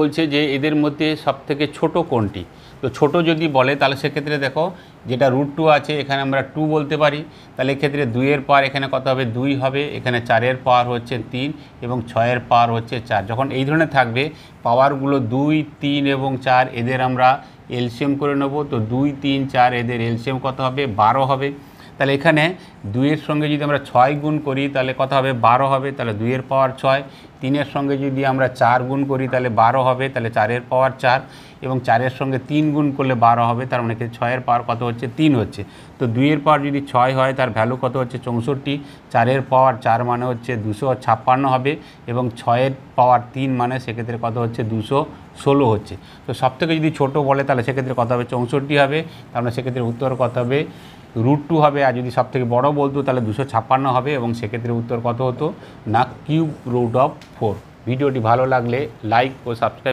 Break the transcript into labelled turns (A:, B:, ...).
A: বলছে যে এদের মধ্যে সবথেকে ছোট কোনটি। তো ছোট যদি বলে তাহলে সেক্ষেত্রে দেখো যেটা √2 আছে এখানে আমরা 2 বলতে পারি, তাহলে এক্ষেত্রে 2-এর পাওয়ার এখানে কত হবে 2 হবে, এখানে 4-এর পাওয়ার হচ্ছে 3 এবং 6-এর পাওয়ার হচ্ছে 4। যখন এই ধরনের থাকবে পাওয়ারগুলো 2, 3 এবং 4 এদের আমরা এলসিএম করে নেব। তো 2, 3, 4 এদের এলসিএম কত হবে 12 হবে। তাহলে এখানে 2-এর সঙ্গে যদি আমরা 6 গুণ করি তাহলে কত হবে 12 হবে, তাহলে 2-এর পাওয়ার 6। 3-এর সঙ্গে যদি আমরা 4 গুণ করি তাহলে 12 হবে, তাহলে 4-এর পাওয়ার 4 এবং 4-এর সঙ্গে 3 গুণ করলে 12 হবে, তার মানে 6-এর পাওয়ার কত হচ্ছে 3 হচ্ছে। তো 2-এর পাওয়ার যদি 6 হয় তার ভ্যালু কত হচ্ছে 64, 4-এর পাওয়ার 4 মানে হচ্ছে 256 হবে এবং 6-এর পাওয়ার 3 মানে সেক্ষেত্রে কত হচ্ছে 216 হচ্ছে। তো সবথেকে যদি ছোট বলে তাহলে সেক্ষেত্রে কত হবে 64 হবে, তার মানে সেক্ষেত্রে উত্তর কত হবে √2 হবে। আর যদি সবথেকে বড় বলতো তাহলে 256 হবে এবং সেক্ষেত্রে উত্তর কত হতো না কিউব √4। ভিডিওটি ভালো লাগলে লাইক ও সাবস্ক্রাইব